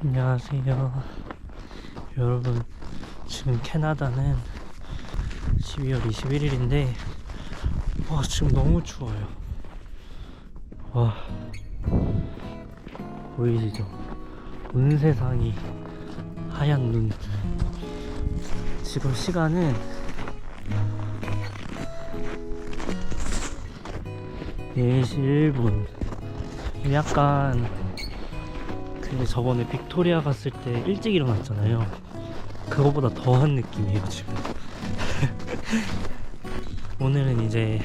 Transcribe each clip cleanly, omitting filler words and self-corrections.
안녕하세요 여러분. 지금 캐나다는 12월 21일인데 와 지금 너무 추워요. 와 보이시죠? 온 세상이 하얀 눈. 지금 시간은 4시 1분. 약간 근데 저번에 빅토리아 갔을 때 일찍 일어났잖아요. 그거보다 더한 느낌이에요 지금. 오늘은 이제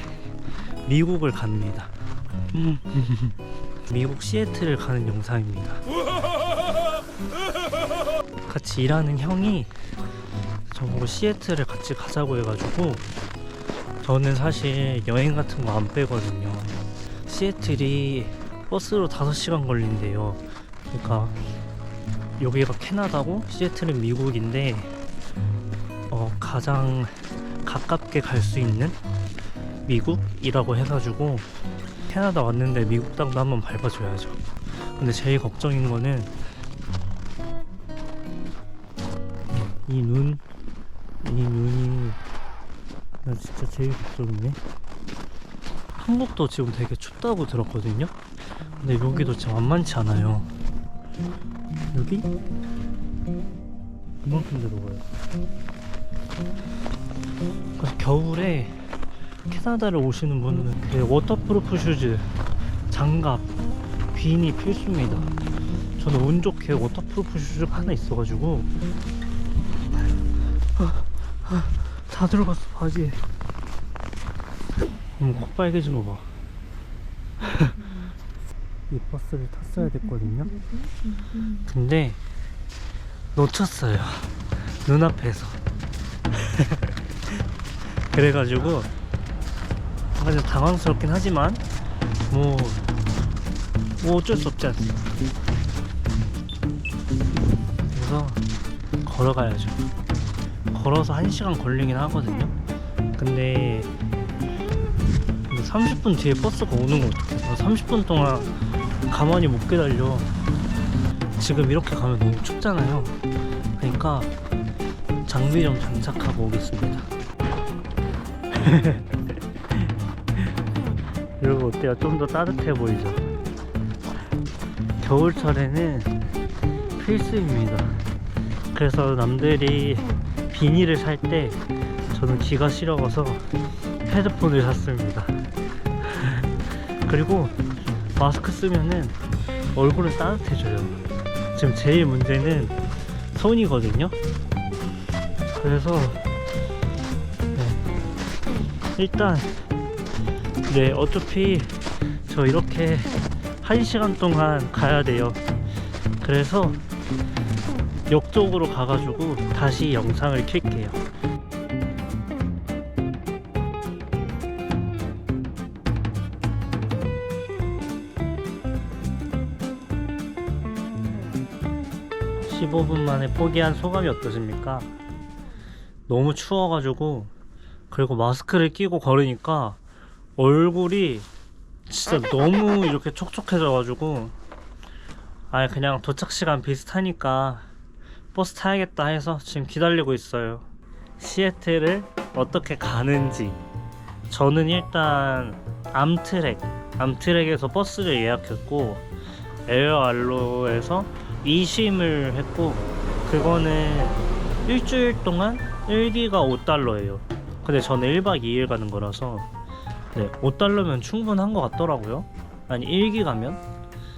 미국을 갑니다. 미국 시애틀을 가는 영상입니다. 같이 일하는 형이 저보고 시애틀을 같이 가자고 해가지고, 저는 사실 여행 같은 거 안 빼거든요. 시애틀이 버스로 5시간 걸린대요. 그러니까 여기가 캐나다고 시애틀은 미국인데 가장 가깝게 갈 수 있는 미국이라고 해가지고 캐나다 왔는데 미국 땅도 한번 밟아줘야죠. 근데 제일 걱정인 거는 이 눈이 나 진짜 제일 걱정이네. 한국도 지금 되게 춥다고 들었거든요. 근데 여기도 진짜 만만치 않아요. 여기? 이만큼 내려가요. 그래서 겨울에 캐나다를 오시는 분은 그 워터프루프 슈즈, 장갑, 비니 필수입니다. 저는 운 좋게 워터프루프 슈즈가 하나 있어가지고 다 들어갔어 바지에. 콕 빨개진 거 봐. 이 버스를 탔어야 됐거든요. 근데 놓쳤어요 눈앞에서. 그래가지고 약간 좀 당황스럽긴 하지만 뭐 어쩔 수 없지 않습니까. 그래서 걸어가야죠. 걸어서 1시간 걸리긴 하거든요. 근데 30분 뒤에 버스가 오는 거 어떡해. 30분 동안 가만히 못 기다려. 지금 이렇게 가면 너무 춥잖아요. 그러니까 장비 좀 장착하고 오겠습니다. 여러분 어때요? 좀 더 따뜻해 보이죠? 겨울철에는 필수입니다. 그래서 남들이 비닐을 살 때 저는 기가 싫어서 헤드폰을 샀습니다. 그리고 마스크 쓰면은 얼굴은 따뜻해져요. 지금 제일 문제는 손이거든요. 그래서 일단 어차피 저 이렇게 1시간 동안 가야 돼요. 그래서 역 쪽으로 가가지고 다시 영상을 킬게요. (15분) 만에 포기한 소감이 어떠십니까? 너무 추워가지고, 그리고 마스크를 끼고 걸으니까 얼굴이 진짜 너무 이렇게 촉촉해져가지고 그냥 도착시간 비슷하니까 버스 타야겠다 해서 지금 기다리고 있어요. 시애틀을 어떻게 가는지, 저는 일단 암트랙에서 버스를 예약했고 에어알로에서 이심을 했고, 그거는 일주일 동안 1기가 $5예요 근데 저는 1박 2일 가는 거라서 $5면 충분한 것 같더라고요. 아니 1기 가면.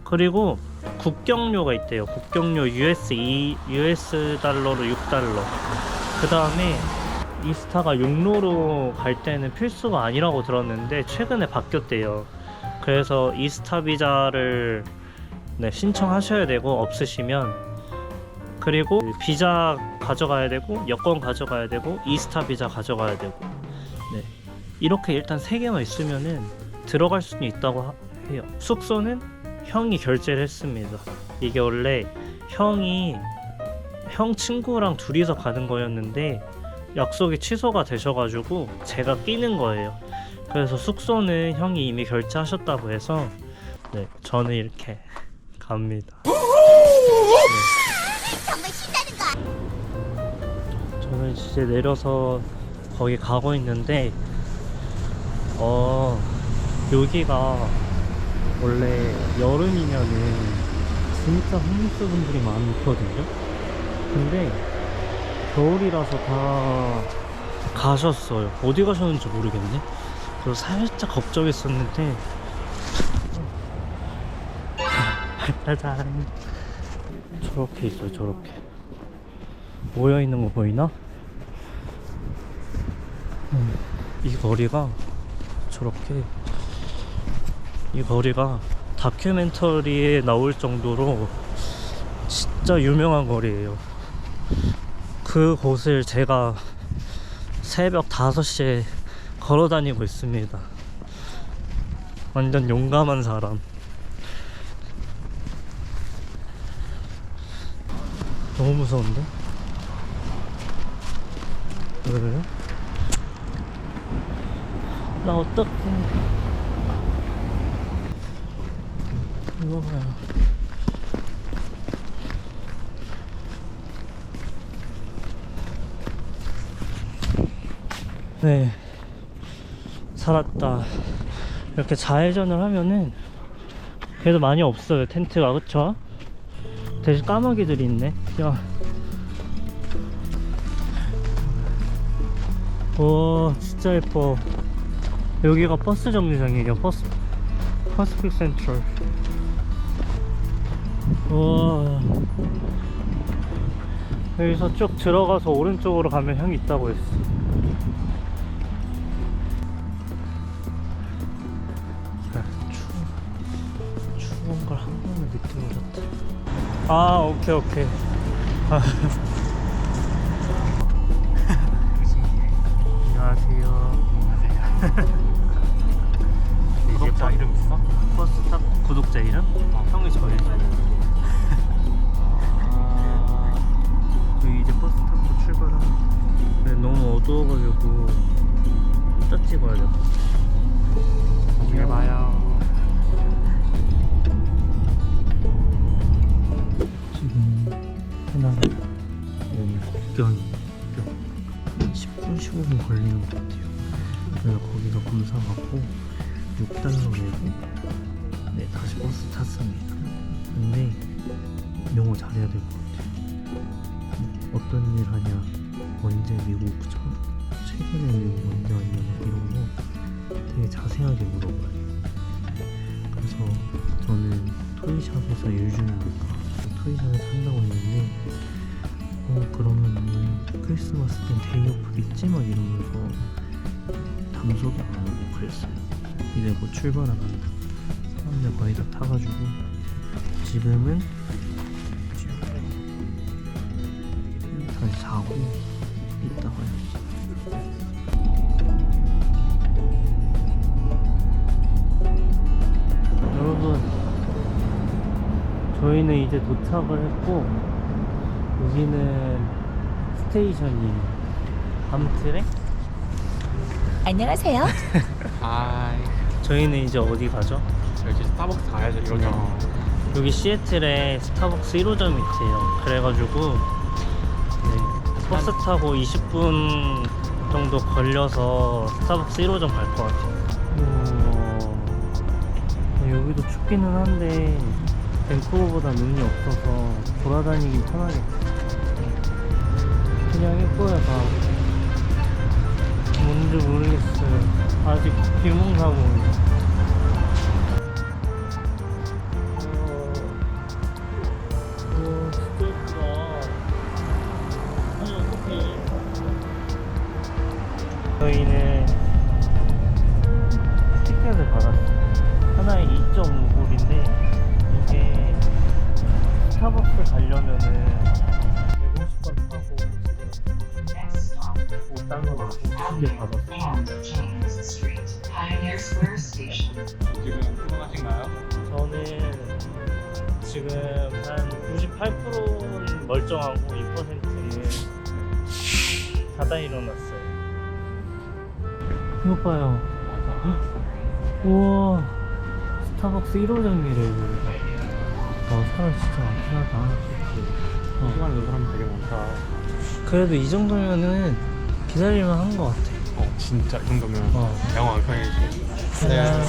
그리고 국경료가 있대요. 국경료 US 달러로 $6. 그 다음에 이스타가 육로로 갈 때는 필수가 아니라고 들었는데 최근에 바뀌었대요. 그래서 이스타 비자를 신청하셔야 되고, 없으시면. 그리고 비자 가져가야 되고, 여권 가져가야 되고, 이스타 비자 가져가야 되고. 이렇게 일단 3개만 있으면은 들어갈 수는 있다고 해요. 숙소는 형이 결제를 했습니다. 이게 원래 형 친구랑 둘이서 가는 거였는데 약속이 취소가 되셔가지고 제가 끼는 거예요. 그래서 숙소는 형이 이미 결제하셨다고 해서 저는 이렇게 갑니다. 정말 신나는 거. 저는 이제 내려서 거기 가고 있는데 여기가 원래 여름이면은 진짜 홈리스 분들이 많거든요. 근데 겨울이라서 다 가셨어요. 어디 가셨는지 모르겠네. 그래서 살짝 걱정했었는데 짜잔, 저렇게 있어요. 저렇게 모여있는 거 보이나? 이 거리가 저렇게, 이 거리가 다큐멘터리에 나올 정도로 진짜 유명한 거리예요. 그 곳을 제가 새벽 5시에 걸어 다니고 있습니다. 완전 용감한 사람. 너무 무서운데? 왜 그래요? 나 어떡해. 이거 봐요. 네, 살았다. 이렇게 좌회전을 하면은 그래도 많이 없어요, 텐트가. 그쵸? 대신 까마귀들이 있네. 야, 오, 진짜 예뻐. 여기가 버스 정류장이에요. 퍼스픽 센트럴. 우와, 여기서 쭉 들어가서 오른쪽으로 가면 형이 있다고 했어. 추운 걸 한 번에 느껴보셨다. 아, 오케이 오케이. 안녕하세요. 구독자 이름 있어? 버스탑 구독자 이름? 형이 저예요. 저희 이제 버스탑도 출발합니다. 네, 너무 어두워가지고 이따 찍어야 돼. 나중에 봐요. 지금 해나가 국경 10분 15분 걸리는 것 같아요. 그래서 거기서 검사 받고 $6 내고 네, 다시 버스 탔습니다. 근데 영어 잘해야 될 것 같아요. 어떤 일 하냐, 언제 미국 최근에 미국 언제 왔냐 이런 거 되게 자세하게 물어봐요. 그래서 저는 토이샵에서 일 중이니까 토이샵에 산다고 했는데 그러면 크리스마스 땐 데이오프겠지? 막 이러면서 담소도 안 하고 그랬어요. 이제 뭐 출발합니다. 사람들 거의 다 타가지고 지금은 다시 자고 이따 가요. 여러분, 저희는 이제 도착을 했고 여기는 스테이션이에요. 밤트랙? 안녕하세요. 하이. 저희는 이제 어디 가죠? 여기 스타벅스 가야죠. 이거죠. 여기 시애틀에 스타벅스 1호점이 있대요. 그래가지고 네, 버스 타고 20분 정도 걸려서 스타벅스 1호점 갈 것 같아요. 여기도 춥기는 한데 밴쿠버보다 눈이 없어서 돌아다니긴 편하겠다. 그냥 예뻐요. 다 뭔지 모르겠어요. 아직 비몽사몽. 진짜 예쁘다. 아니 어떡해. 저희는 티켓을 받았어요. 하나에 2.5불인데 이게 스타벅스 가려면은 150번 타고 지금 $5 받고 티켓 받았어요. 지금 피곤하신가요? 저는 지금 한 98%는 멀쩡하고 2%는 자다 일어났어요. 이거 봐요. 우와, 스타벅스 1호점이래. 여기가. 사람 진짜 많긴 하다. 시간 있는 사람 되게 많다. 그래도 이 정도면은 기다릴만 한 것 같아. 진짜 이 정도면 영화 안 편해지지. 그냥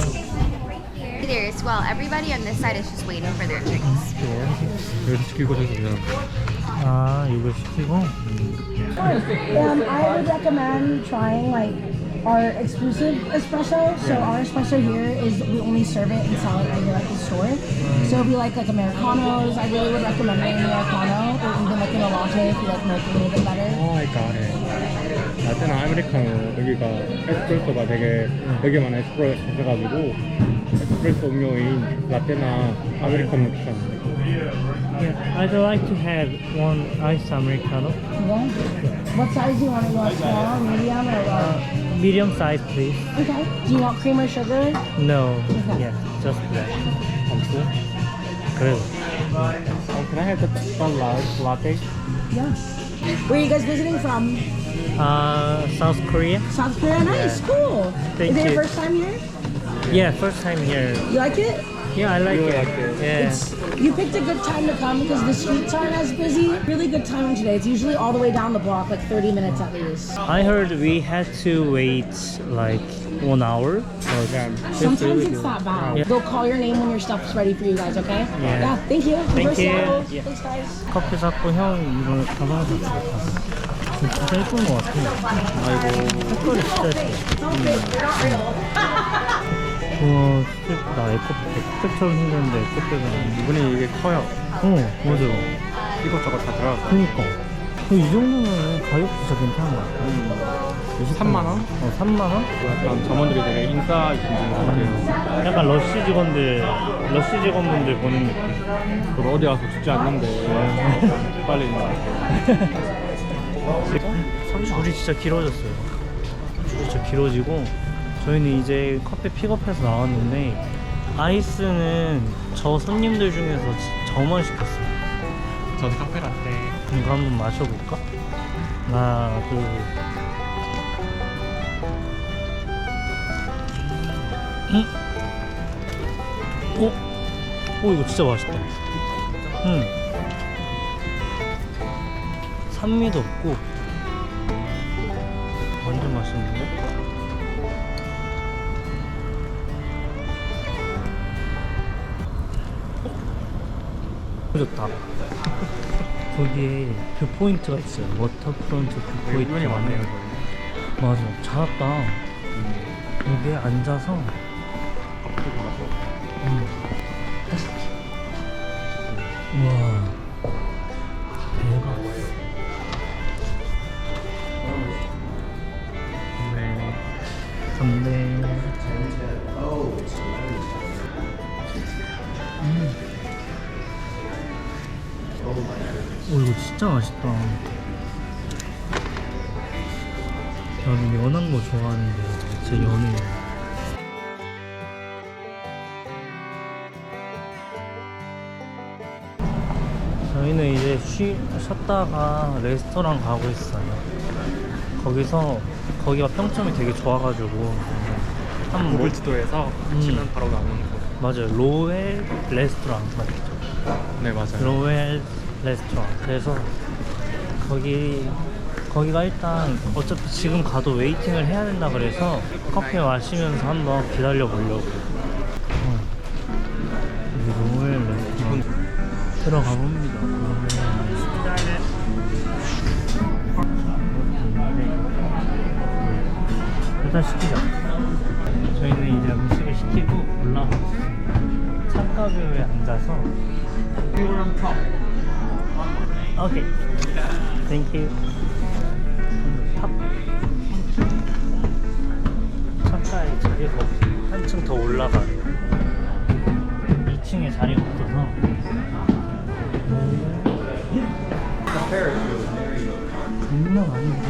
There as well. Everybody on this side is just waiting for their drinks. 여기서 시키고 저기서 그냥 이걸 시키고 I would recommend trying like our exclusive espresso. So our espresso here is we only serve it and sell it right here at the store. So if you like Americanos, I really would recommend an Americano or even like an latte if you like milk a little bit better. I got it. 라떼나 아메리카노 여기가 에스프레소가 되게 여기만 에스프레소 있어가지고 에스프레소 음료인 라떼나 아메리카노 추천합니다. Yeah, I'd like to have one iced americano. Yeah. What size do you want? You want small, medium, or large? Medium size, please. Okay. Do you want cream or sugar? No. Okay. Yeah, just black. 감수? 그래도 Can I have the large latte? Yeah. Where are you guys visiting from? South Korea. South Korea. Nice. Cool. Thank is it you. your first time here? Yeah, first time here. You like it? Yeah, I like You it. like it? Yeah. You picked a good time to come because the streets aren't as busy. Really good timing today. It's usually all the way down the block, like 30 minutes at least. I heard we had to wait like 1 hour. So 그냥 Sometimes really it's good. that bad. Yeah. They'll call your name when your stuff's ready for you guys, okay? Yeah. Thank you. Thank Reverse you. Seattle. Yeah. Thanks, guys. 커피 샀고 형 이거 가방 샀어. 진짜 예쁜 것 같아. 아이고 색깔이 진짜 예뻐. 우와 진짜 예쁘다. 에코백처럼 생겼는데 에코백은 아니고. 이분이 이게 커요. 맞아. 이것저것 다 들어가서 그니까 이 정도면 가격도 진짜 괜찮은 것 같아. 3만 원? 3만원? 약간 점원들이 되게 인싸 있는 것 같아요. 약간 러쉬 직원분들 보는 느낌. 저도 어디 가서 죽지 않는데 빨리 줄이 진짜 길어졌어요. 줄이 진짜 길어지고 저희는 이제 커피 픽업해서 나왔는데 아이스는 저 손님들 중에서 저만 시켰어요. 저도 카페라떼. 이거 한번 마셔볼까? 하나 둘 오 이거 진짜 맛있다. 산미도 없고 완전 맛있는데? 좋다. 거기에 뷰 포인트가 있어요. 워터프론트 뷰 포인트. 이분이 많네요 저희. 맞아. 잘 왔다. 여기에 앉아서 우와 대박. 건배. 오 이거 진짜 맛있다. 나는 연한 거 좋아하는데 제 연해요. 저희는 이제 쉬었다가 레스토랑 가고 있어요. 거기가 평점이 되게 좋아가지고 한번 구글 지도에서 치면 바로 나오는 거. 맞아요. 로엘 레스토랑 맞죠? 네 맞아요. 로엘 레스토랑. 그래서 거기가 일단 어차피 지금 가도 웨이팅을 해야 된다 그래서 커피 마시면서 한번 기다려 보려고. 로엘 레스토랑 들어가 봅니다. 일단 시키자. 저희는 이제 음식을 시키고 올라가고 있어요. 창가뷰에 앉아서. 오케이. 땡큐. 탑. 창가에 자리가 없어요. 한층 더 올라가요. 2층에 자리가 없어서. 장난 아닌데?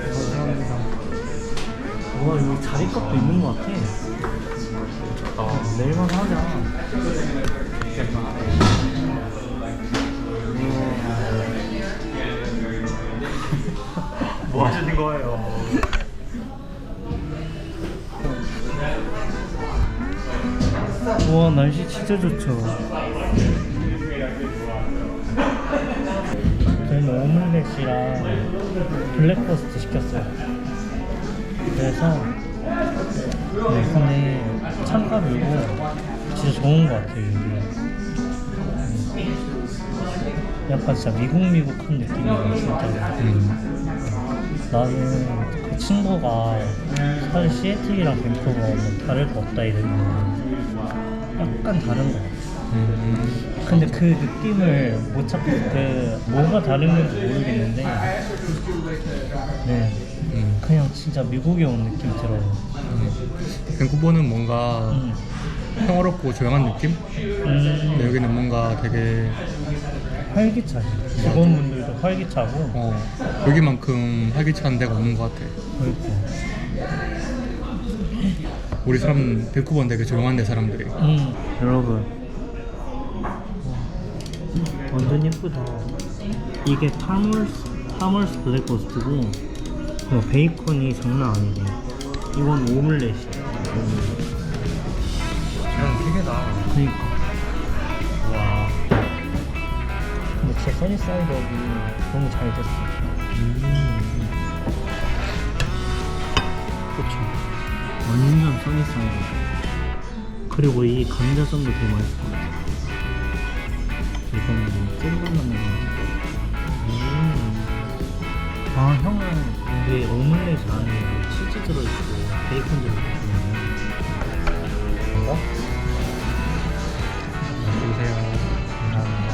감사합니다. 와 여기 자리값도 있는 것 같아. 내일만 하자. 뭐 하시는 거예요? 우와 날씨 진짜 좋죠. 닭갈비랑 블랙버스트 시켰어요. 그래서 근데 참가물고 진짜 좋은 것 같아요 여기. 약간 진짜 미국한 느낌이에요 진짜. 나는 그 친구가 사실 시애틀이랑 밴쿠버가 뭐 다를 거 없다 이러면 약간 다른 것 같아. 근데 그 느낌을 못 찾고 그 뭐가 다른 건지 모르겠는데 네 그냥 진짜 미국에 온 느낌 들어요. 밴쿠버는 뭔가 평화롭고 조용한 느낌? 근데 여기는 뭔가 되게 활기차지. 직원분들도 활기차고 여기만큼 활기찬 데가 없는 것 같아. 그렇고 우리 사람 밴쿠버는 되게 조용한데 사람들이. 여러분 완전 예쁘다. 이게 파머스 블랙버스트고 베이컨이 장난 아니네. 이건 오믈렛이야. 그냥 되게다. 그니까 와 근데 진짜 써니사이드업이 너무 잘 됐어. 그쵸 완전 써니사이드업. 그리고 이 감자전도 되게 맛있을 것 같아. 이거는 찐바나나. 아 형은 이게 오믈렛 안에 치즈 들어있고 베이컨 들어있고 뭔가? 안녕하세요. 감사합니다.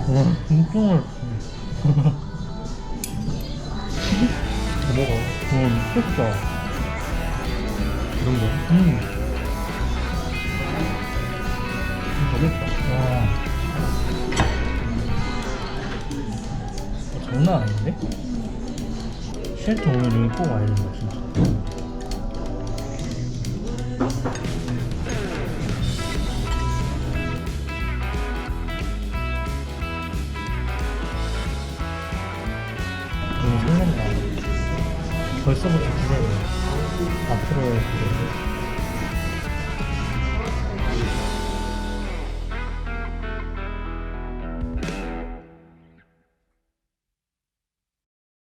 와 진짜 맛있어. 더 먹어. 미쳤다. 이 정도? 더 맵다. 와 장난 아닌데? 쉘터 오늘 여기 꼭 와야 된다 진짜. 너무 설렌다. 벌써부터 기대돼. 앞으로의 기대.